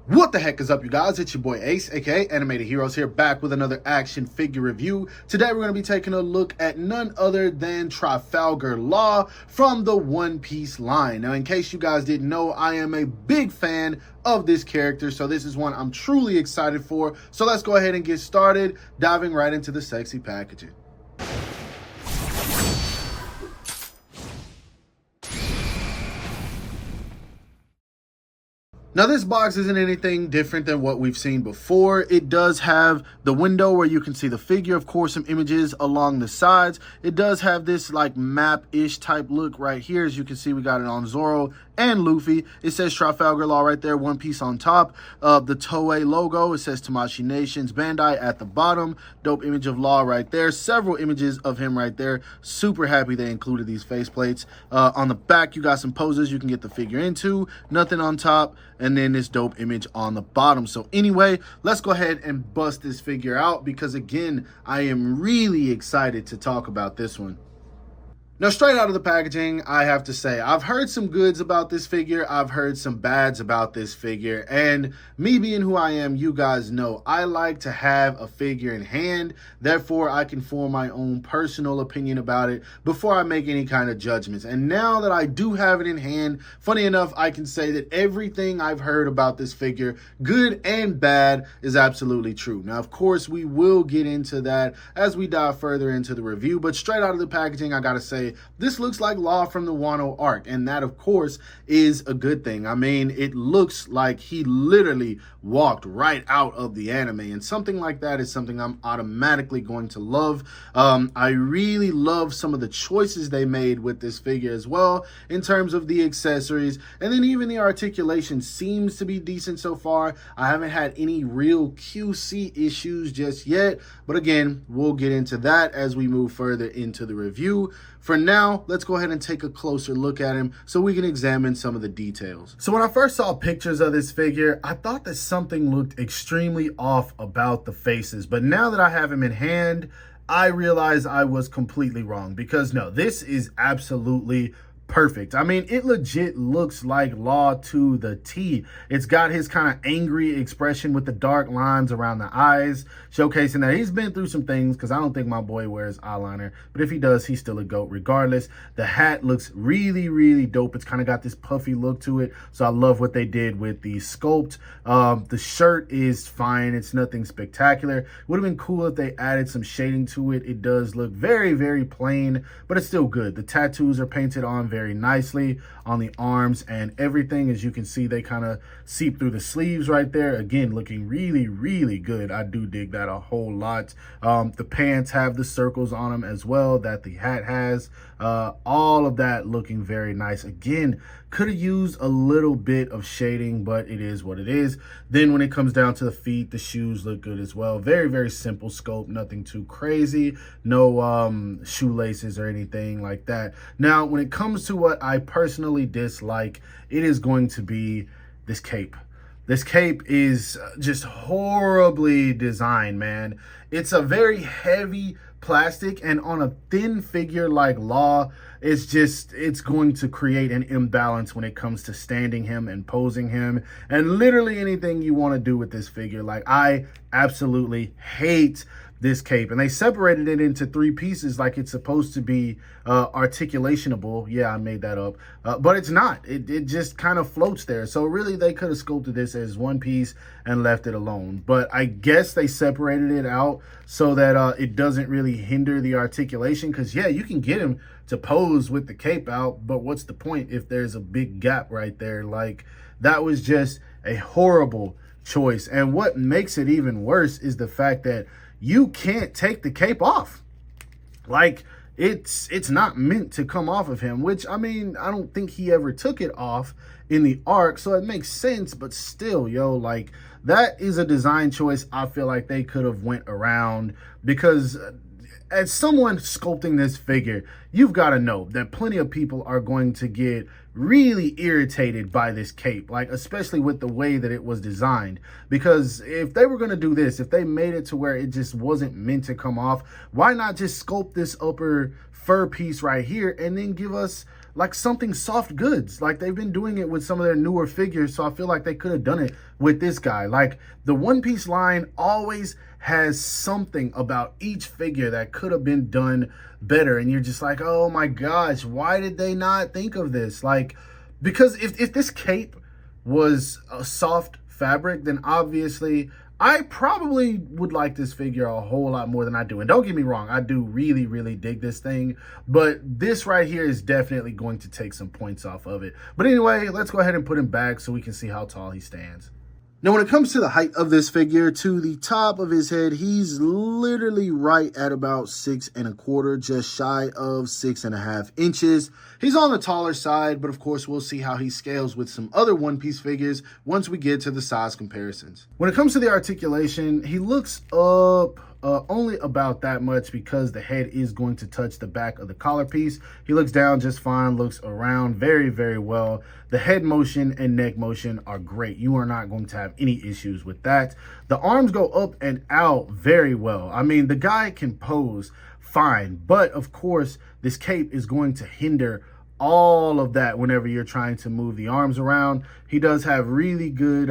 What the heck is up, you guys? It's your boy Ace, aka Animated Heroes, here back with another action figure review. Today we're going to be taking a look at none other than Trafalgar Law from the One Piece line. Now, in case you guys didn't know, I am a big fan of this character, so this is one I'm truly excited for. So let's go ahead and get started, diving right into the sexy packaging. Now, this box isn't anything different than what we've seen before. It does have the window where you can see the figure, of course, some images along the sides. It does have this like map-ish type look right here. As you can see, we got it on Zoro and Luffy. It says Trafalgar Law right there, One Piece on top. The Toei logo, it says Tamashii Nations, Bandai at the bottom. Dope image of Law right there. Several images of him right there. Super happy they included these faceplates. On the back, you got some poses you can get the figure into. Nothing on top. And then this dope image on the bottom. So anyway, let's go ahead and bust this figure out because, again, I am really excited to talk about this one. Now, straight out of the packaging, I have to say, I've heard some goods about this figure. I've heard some bads about this figure. And me being who I am, you guys know, I like to have a figure in hand. Therefore, I can form my own personal opinion about it before I make any kind of judgments. And now that I do have it in hand, funny enough, I can say that everything I've heard about this figure, good and bad, is absolutely true. Now, of course, we will get into that as we dive further into the review. But straight out of the packaging, I gotta say, this looks like Law from the Wano arc, and that, of course, is a good thing. I mean, it looks like he literally walked right out of the anime, and something like that is something I'm automatically going to love. I really love some of the choices they made with this figure as well, in terms of the accessories, and then even the articulation seems to be decent so far. I haven't had any real QC issues just yet, but again, we'll get into that as we move further into the review. For now, let's go ahead and take a closer look at him so we can examine some of the details. So when I first saw pictures of this figure, I thought that something looked extremely off about the faces. But now that I have him in hand, I realize I was completely wrong, because no, this is absolutely perfect. I mean, it legit looks like Law to the T. It's got his kind of angry expression with the dark lines around the eyes, showcasing that he's been through some things, because I don't think my boy wears eyeliner, but if he does, he's still a GOAT regardless. The hat looks really, really dope. It's kind of got this puffy look to it, so I love what they did with the sculpt. The shirt is fine. It's nothing spectacular. Would have been cool if they added some shading to it. It does look very, very plain, but it's still good. The tattoos are painted on very nicely on the arms and everything. As you can see, they kind of seep through the sleeves right there. Again, looking really, really good. I do dig that a whole lot. The pants have the circles on them as well that the hat has. All of that looking very nice. Again, could have used a little bit of shading, but it is what it is. Then when it comes down to the feet, the shoes look good as well. Very, very simple scope, nothing too crazy. No shoelaces or anything like that. Now, when it comes to what I personally dislike, it is going to be this cape. This cape is just horribly designed, man. It's a very heavy plastic, and on a thin figure like Law, it's going to create an imbalance when it comes to standing him and posing him and literally anything you want to do with this figure. Like, I absolutely hate this cape, and they separated it into three pieces like it's supposed to be articulationable. Yeah, I made that up, but it's not. It just kind of floats there. So really, they could have sculpted this as one piece and left it alone, but I guess they separated it out so that it doesn't really hinder the articulation, because yeah, you can get him to pose with the cape out, but what's the point if there's a big gap right there? Like, that was just a horrible choice. And what makes it even worse is the fact that you can't take the cape off. Like, it's not meant to come off of him, which, I mean, I don't think he ever took it off in the arc, so it makes sense. But still, yo, like, that is a design choice I feel like they could have went around, because as someone sculpting this figure, you've got to know that plenty of people are going to get really irritated by this cape, like especially with the way that it was designed. Because if they were going to do this, if they made it to where it just wasn't meant to come off, why not just sculpt this upper fur piece right here and then give us like something soft goods. Like they've been doing it with some of their newer figures, so I feel like they could have done it with this guy. Like the One Piece line always has something about each figure that could have been done better, and you're just like, oh my gosh, why did they not think of this? Like, because if this cape was a soft fabric, then obviously I probably would like this figure a whole lot more than I do. And don't get me wrong, I do really, really dig this thing. But this right here is definitely going to take some points off of it. But anyway, let's go ahead and put him back so we can see how tall he stands. Now, when it comes to the height of this figure, to the top of his head, he's literally right at about 6 1/4, just shy of 6.5 inches. He's on the taller side, but of course, we'll see how he scales with some other One Piece figures once we get to the size comparisons. When it comes to the articulation, he looks up only about that much because the head is going to touch the back of the collar piece. He looks down just fine, looks around very, very well. The head motion and neck motion are great. You are not going to have any issues with that. The arms go up and out very well. I mean, the guy can pose fine, but of course, this cape is going to hinder all of that whenever you're trying to move the arms around. He does have really good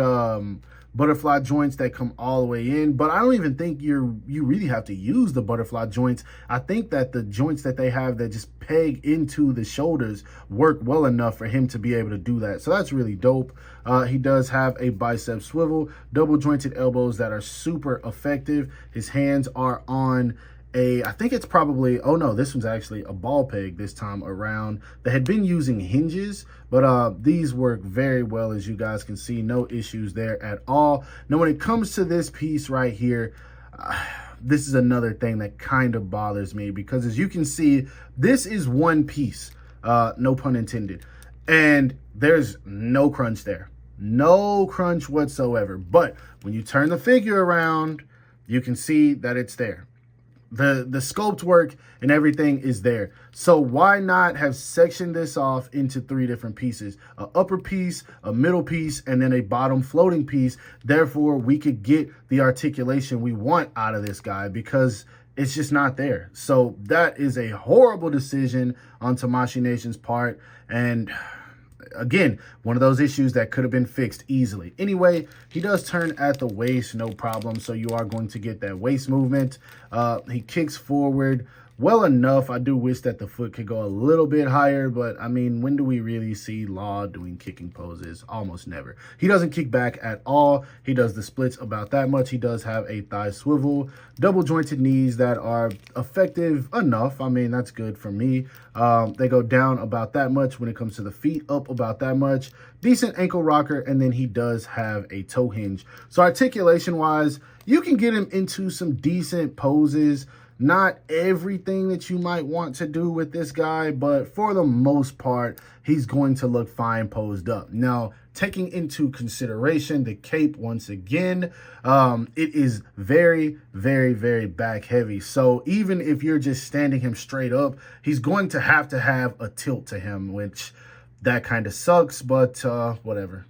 butterfly joints that come all the way in, but I don't even think you really have to use the butterfly joints. I think that the joints that they have that just peg into the shoulders work well enough for him to be able to do that. So that's really dope. He does have a bicep swivel, double jointed elbows that are super effective. His hands are on I think it's probably, oh no, this one's actually a ball peg this time around. They had been using hinges, but these work very well, as you guys can see. No issues there at all. Now, when it comes to this piece right here, this is another thing that kind of bothers me, because as you can see, this is one piece, no pun intended, and there's no crunch there. No crunch whatsoever. But when you turn the figure around, you can see that it's there. The sculpt work and everything is there. So why not have sectioned this off into 3 different pieces? An upper piece, a middle piece, and then a bottom floating piece. Therefore, we could get the articulation we want out of this guy, because it's just not there. So that is a horrible decision on Tamashii Nation's part. And again, one of those issues that could have been fixed easily. Anyway, he does turn at the waist, no problem. So you are going to get that waist movement. He kicks forward well enough. I do wish that the foot could go a little bit higher, but I mean, when do we really see Law doing kicking poses? Almost never. He doesn't kick back at all. He does the splits about that much. He does have a thigh swivel, double jointed knees that are effective enough. I mean, that's good for me. They go down about that much when it comes to the feet, up about that much. Decent ankle rocker, and then he does have a toe hinge. So articulation wise, you can get him into some decent poses. Not everything that you might want to do with this guy, but for the most part, he's going to look fine posed up. Now, taking into consideration the cape once again, it is very, very, very back heavy. So even if you're just standing him straight up, he's going to have a tilt to him, which that kind of sucks, but whatever.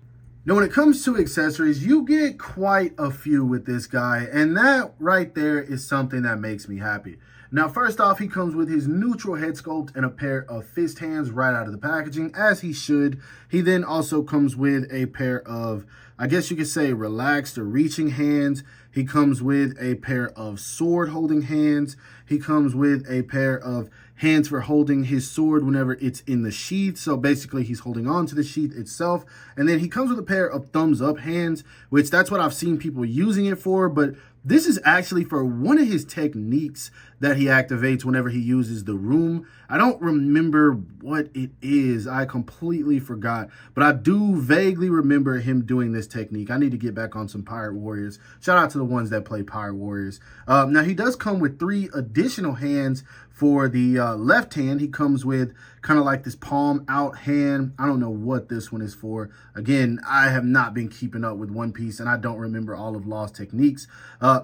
Now, when it comes to accessories, you get quite a few with this guy, and that right there is something that makes me happy. Now, first off, he comes with his neutral head sculpt and a pair of fist hands right out of the packaging, as he should. He then also comes with a pair of, I guess you could say, relaxed or reaching hands. He comes with a pair of sword holding hands. He comes with a pair of hands for holding his sword whenever it's in the sheath. So basically, he's holding on to the sheath itself. And then he comes with a pair of thumbs up hands, which that's what I've seen people using it for. But this is actually for one of his techniques that he activates whenever he uses the room. I don't remember what it is. I completely forgot. But I do vaguely remember him doing this technique. I need to get back on some Pirate Warriors. Shout out to the ones that play Pirate Warriors. Now, he does come with 3 additional hands. For the left hand, he comes with kind of like this palm out hand. I don't know what this one is for. Again, I have not been keeping up with One Piece, and I don't remember all of Law's techniques.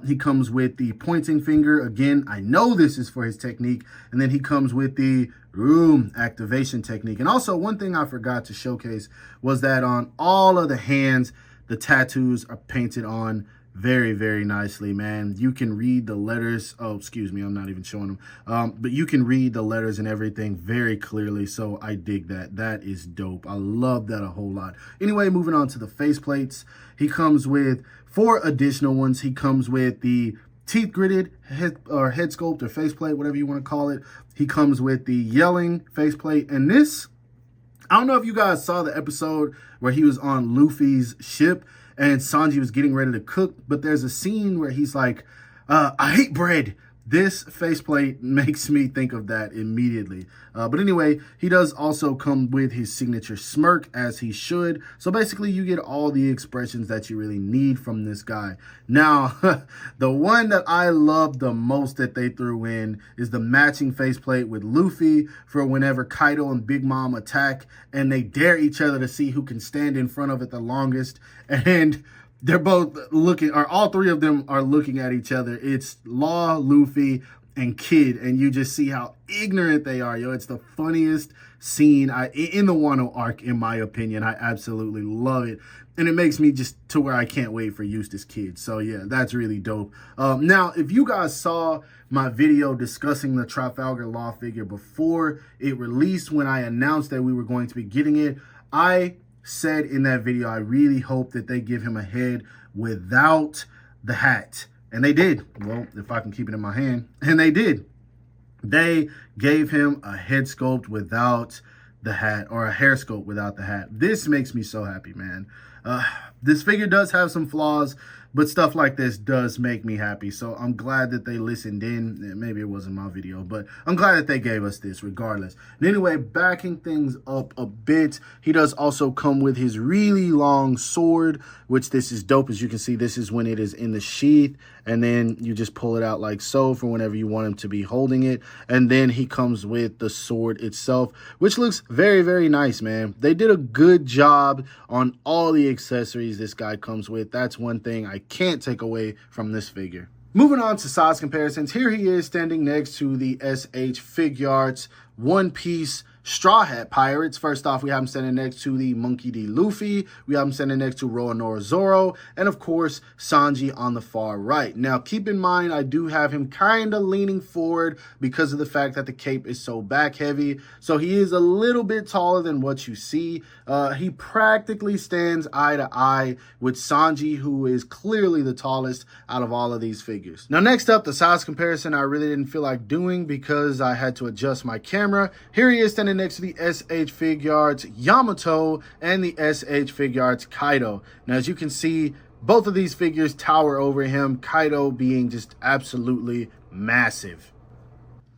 He comes with the pointing finger. Again, I know this is for his technique. And then he comes with the room activation technique. And also, one thing I forgot to showcase was that on all of the hands, the tattoos are painted on very, very nicely, man. You can read the letters. Oh, excuse me, I'm not even showing them. But you can read the letters and everything very clearly, so I dig that. That is dope. I love that a whole lot. Anyway, moving on to the faceplates. He comes with 4 additional ones. He comes with the teeth gritted head sculpt or faceplate, whatever you want to call it. He comes with the yelling faceplate, and this, I don't know if you guys saw the episode where he was on Luffy's ship and Sanji was getting ready to cook, but there's a scene where he's like, I hate bread. This faceplate makes me think of that immediately. But anyway, he does also come with his signature smirk, as he should. So basically, you get all the expressions that you really need from this guy. Now, the one that I love the most that they threw in is the matching faceplate with Luffy for whenever Kaido and Big Mom attack, and they dare each other to see who can stand in front of it the longest. And they're both looking, or all 3 of them are looking at each other. It's Law, Luffy, and Kid, and you just see how ignorant they are, yo. It's the funniest scene in the Wano arc, in my opinion. I absolutely love it, and it makes me just to where I can't wait for Eustace Kid. So yeah, that's really dope. Now, if you guys saw my video discussing the Trafalgar Law figure before it released, when I announced that we were going to be getting it, I said in that video, I really hope that they give him a head without the hat. And they did. Well, if I can keep it in my hand. And they did. They gave him a head sculpt without the hat, or a hair sculpt without the hat. This makes me so happy, man. This figure does have some flaws, but stuff like this does make me happy. So I'm glad that they listened in. Maybe it wasn't my video, but I'm glad that they gave us this regardless. And anyway, backing things up a bit, he does also come with his really long sword, which this is dope. As you can see, this is when it is in the sheath, and then you just pull it out like so for whenever you want him to be holding it. And then he comes with the sword itself, which looks very, very nice, man. They did a good job on all the accessories this guy comes with. That's one thing I can't take away from this figure. Moving on to size comparisons, here he is standing next to the SH Figuarts One Piece Straw Hat Pirates. First off, we have him standing next to the Monkey D. Luffy. We have him standing next to Roanoa Zoro. And of course, Sanji on the far right. Now, keep in mind, I do have him kind of leaning forward because of the fact that the cape is so back heavy. So he is a little bit taller than what you see. He practically stands eye to eye with Sanji, who is clearly the tallest out of all of these figures. Now, next up, the size comparison I really didn't feel like doing because I had to adjust my camera. Here he is standing next to the SH Figuarts Yamato and the SH Figuarts Kaido. Now, as you can see, both of these figures tower over him, Kaido being just absolutely massive.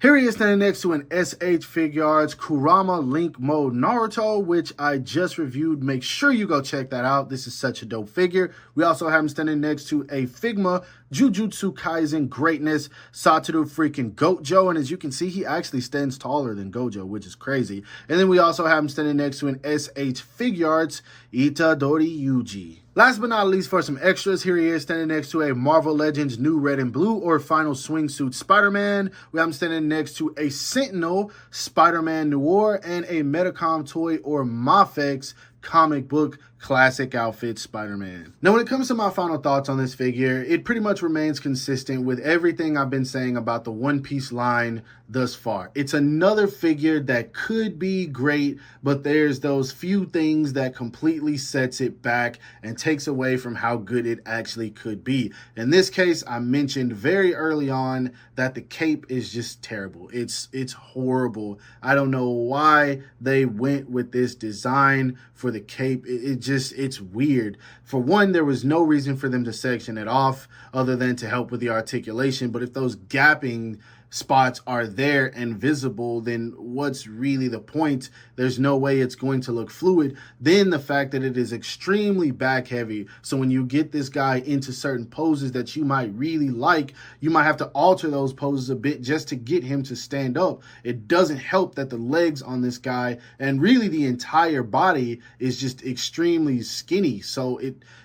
Here he is standing next to an SH Figuarts Kurama Link Mode Naruto, which I just reviewed. Make sure you go check that out. This is such a dope figure. We also have him standing next to a Figma Jujutsu Kaisen Greatness Satoru freaking Gojo. And as you can see, he actually stands taller than Gojo, which is crazy. And then we also have him standing next to an SH Figuarts Itadori Yuji. Last but not least, for some extras, here he is standing next to a Marvel Legends New Red and Blue or Final Swingsuit Spider-Man. We have him standing next to a Sentinel Spider-Man Noir and a Metacom toy or Mafex comic book classic outfit Spider-Man. Now, when it comes to my final thoughts on this figure, it pretty much remains consistent with everything I've been saying about the One Piece line thus far. It's another figure that could be great, but there's those few things that completely sets it back and takes away from how good it actually could be. In this case, I mentioned very early on that the cape is just terrible. It's horrible. I don't know why they went with this design for the cape. It's weird. For one, there was no reason for them to section it off other than to help with the articulation. But if those gapping spots are there and visible, then what's really the point? There's no way it's going to look fluid. Then the fact that it is extremely back heavy, so when you get this guy into certain poses that you might really like, you might have to alter those poses a bit just to get him to stand up. It doesn't help that the legs on this guy and really the entire body is just extremely skinny, so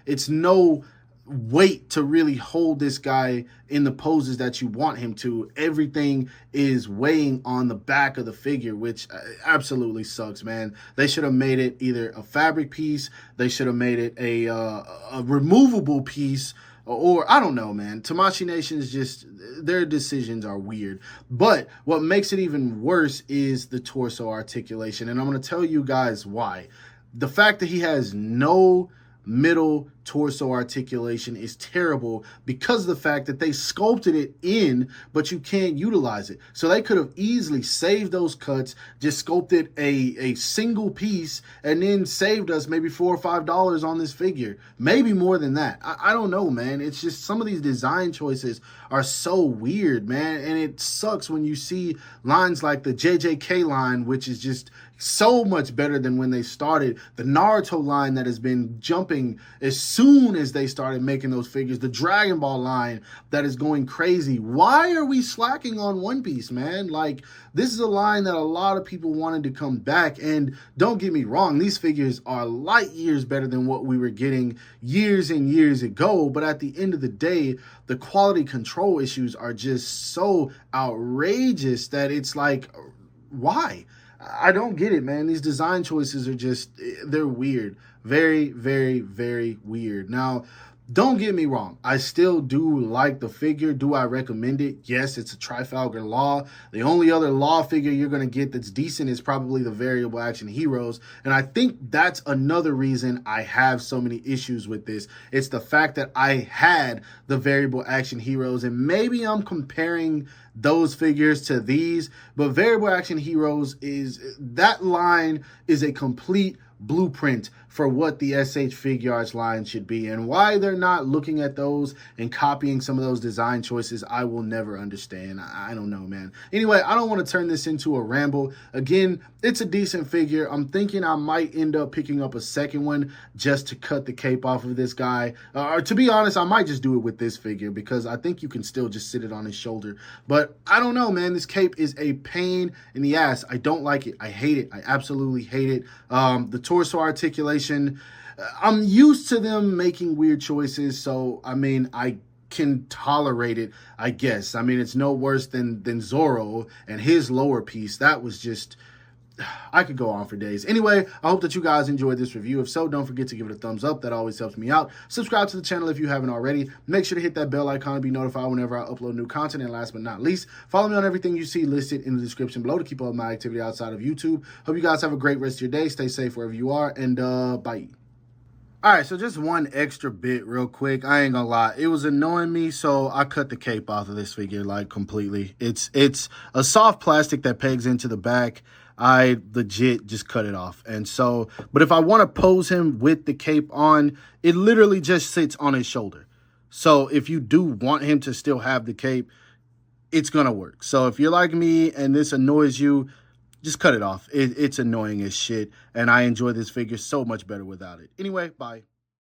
it's no weight to really hold this guy in the poses that you want him to. Everything is weighing on the back of the figure, which absolutely sucks, man. They should have made it either a fabric piece, they should have made it a removable piece, or I don't know, man. Tamashii Nation is just, their decisions are weird. But what makes it even worse is the torso articulation, and I'm going to tell you guys why. The fact that he has no middle torso articulation is terrible because of the fact that they sculpted it in, but you can't utilize it. So they could have easily saved those cuts, just sculpted a single piece, and then saved us maybe $4 or $5 on this figure. Maybe more than that. I don't know, man. It's just some of these design choices are so weird, man. And it sucks when you see lines like the JJK line, which is just so much better than when they started. The Naruto line that has been jumping as soon as they started making those figures. The Dragon Ball line that is going crazy. Why are we slacking on One Piece, man? Like, this is a line that a lot of people wanted to come back. And don't get me wrong, these figures are light years better than what we were getting years and years ago. But at the end of the day, the quality control issues are just so outrageous that it's like, why? I don't get it, man. These design choices are just, they're weird. Very, very, very weird. Now, don't get me wrong. I still do like the figure. Do I recommend it? Yes, it's a Trafalgar Law. The only other Law figure you're going to get that's decent is probably the Variable Action Heroes. And I think that's another reason I have so many issues with this. It's the fact that I had the Variable Action Heroes, and maybe I'm comparing those figures to these, but Variable Action Heroes is, that line is a complete blueprint for what the SH Figuarts line should be, and why they're not looking at those and copying some of those design choices, I will never understand. I don't know, man. Anyway, I don't want to turn this into a ramble. Again, it's a decent figure. I'm thinking I might end up picking up a second one just to cut the cape off of this guy. Or to be honest, I might just do it with this figure because I think you can still just sit it on his shoulder. But I don't know, man. This cape is a pain in the ass. I don't like it. I hate it. I absolutely hate it. The torso articulation, I'm used to them making weird choices, so I mean, I can tolerate it, I guess. I mean, it's no worse than Zoro and his lower piece. That was just, I could go on for days. Anyway, I hope that you guys enjoyed this review. If so, don't forget to give it a thumbs up. That always helps me out. Subscribe to the channel if you haven't already. Make sure to hit that bell icon to be notified whenever I upload new content. And last but not least, follow me on everything you see listed in the description below to keep up with my activity outside of YouTube. Hope you guys have a great rest of your day. Stay safe wherever you are, and bye. All right, so just one extra bit real quick. I ain't gonna lie. It was annoying me, so I cut the cape off of this figure, like, completely. It's a soft plastic that pegs into the back. I legit just cut it off. And so, but if I want to pose him with the cape on, it literally just sits on his shoulder. So if you do want him to still have the cape, it's gonna work. So if you're like me and this annoys you, just cut it off. It's annoying as shit, and I enjoy this figure so much better without it. Anyway, bye.